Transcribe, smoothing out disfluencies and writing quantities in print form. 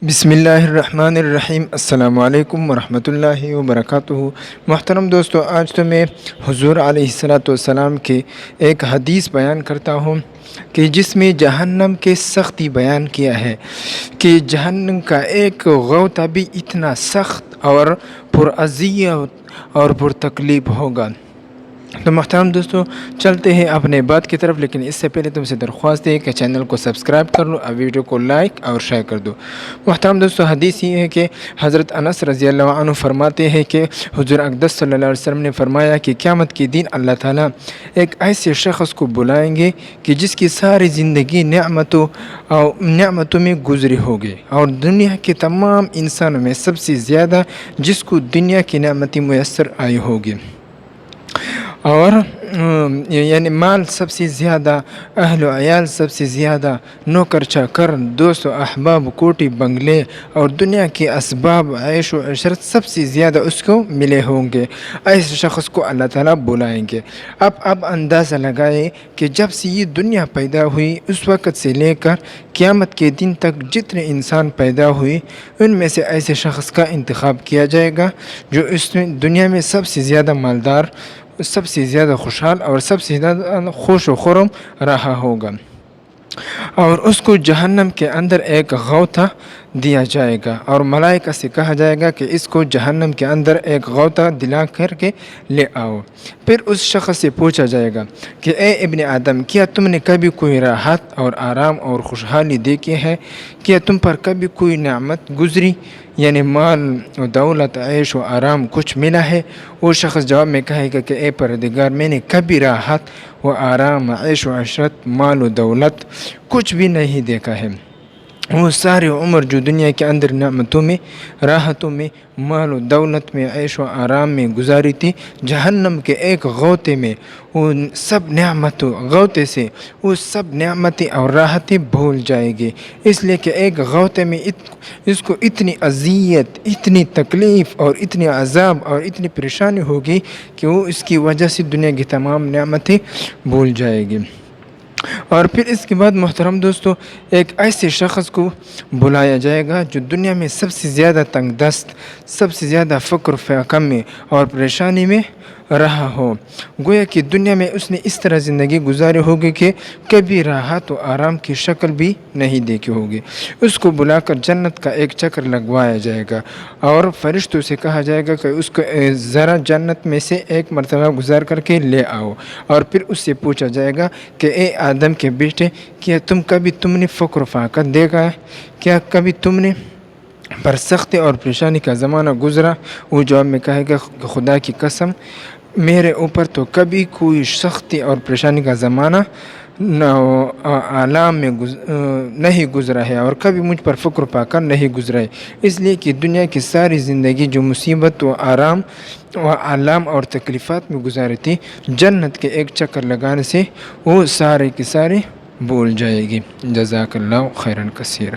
بسم اللہ الرحمن الرحیم۔ السلام علیکم ورحمۃ اللہ وبرکاتہ۔ محترم دوستو، آج تو میں حضور علیہ السلام کے ایک حدیث بیان کرتا ہوں کہ جس میں جہنم کے سختی بیان کیا ہے کہ جہنم کا ایک غوطہ بھی اتنا سخت اور پراذیت اور پرتکلیف ہوگا۔ تو محترم دوستو، چلتے ہیں اپنے بات کی طرف، لیکن اس سے پہلے تم سے درخواست ہے کہ چینل کو سبسکرائب کر لو اور ویڈیو کو لائک اور شیئر کر دو۔ محترم دوستو، حدیث یہ ہے کہ حضرت انس رضی اللہ عنہ فرماتے ہیں کہ حضور اقدس صلی اللہ علیہ وسلم نے فرمایا کہ قیامت کے دن اللہ تعالیٰ ایک ایسے شخص کو بلائیں گے کہ جس کی ساری زندگی نعمتوں میں گزری ہوگی، اور دنیا کے تمام انسانوں میں سب سے زیادہ جس کو دنیا کی نعمتیں میسر آئی ہوگی، اور یعنی مال سب سے زیادہ، اہل و عیال سب سے زیادہ، نوکر چاکر، دوست و احباب، کوٹی بنگلے اور دنیا کے اسباب عیش و عشرت سب سے زیادہ اس کو ملے ہوں گے۔ ایسے شخص کو اللہ تعالیٰ بلائیں گے۔ اب اندازہ لگائے کہ جب سے یہ دنیا پیدا ہوئی اس وقت سے لے کر قیامت کے دن تک جتنے انسان پیدا ہوئے، ان میں سے ایسے شخص کا انتخاب کیا جائے گا جو اس دنیا میں سب سے زیادہ مالدار، سب سے زیادہ خوشحال اور سب سے زیادہ خوش و خرم رہا ہوگا، اور اس کو جہنم کے اندر ایک غوطہ دیا جائے گا، اور ملائکہ سے کہا جائے گا کہ اس کو جہنم کے اندر ایک غوطہ دلا کر کے لے آؤ۔ پھر اس شخص سے پوچھا جائے گا کہ اے ابن آدم، کیا تم نے کبھی کوئی راحت اور آرام اور خوشحالی دیکھی ہے؟ کیا تم پر کبھی کوئی نعمت گزری، یعنی مال و دولت، عیش و آرام کچھ ملا ہے؟ وہ شخص جواب میں کہے گا کہ اے پروردگار، میں نے کبھی راحت و آرام، عیش و عشرت، مال و دولت کچھ بھی نہیں دیکھا ہے۔ وہ ساری عمر جو دنیا کے اندر نعمتوں میں، راحتوں میں، مال و دولت میں، عیش و آرام میں گزاری تھی، جہنم کے ایک غوطے میں ان سب غوطے سے وہ سب نعمتیں اور راحتیں بھول جائے گی، اس لیے کہ ایک غوطے میں اس کو اتنی اذیت، اتنی تکلیف اور اتنی عذاب اور اتنی پریشانی ہوگی کہ وہ اس کی وجہ سے دنیا کی تمام نعمتیں بھول جائے گی۔ اور پھر اس کے بعد محترم دوستو، ایک ایسے شخص کو بلایا جائے گا جو دنیا میں سب سے زیادہ تنگ دست، سب سے زیادہ فقر و فقر میں اور پریشانی میں رہا ہو، گویا کہ دنیا میں اس نے اس طرح زندگی گزاری ہوگی کہ کبھی راحت و آرام کی شکل بھی نہیں دیکھی ہوگی۔ اس کو بلا کر جنت کا ایک چکر لگوایا جائے گا، اور فرشتوں سے کہا جائے گا کہ اس کو ذرا جنت میں سے ایک مرتبہ گزار کر کے لے آؤ، اور پھر اس سے پوچھا جائے گا کہ اے آدم کے بیٹے، کیا تم نے فقر و فاقت دیکھا ہے؟ کیا کبھی تم نے پر سختی اور پریشانی کا زمانہ گزرا؟ وہ جواب میں کہے گا کہ خدا کی قسم، میرے اوپر تو کبھی کوئی سختی اور پریشانی کا زمانہ عالم میں نہیں گزرا ہے، اور کبھی مجھ پر فقر و فاقہ نہیں گزرا ہے، اس لیے کہ دنیا کی ساری زندگی جو مصیبت و آرام و آلام اور تکلیفات میں گزاری تھی، جنت کے ایک چکر لگانے سے وہ سارے کی سارے بھول جائے گی۔ جزاک اللہ خیرا کثیرا۔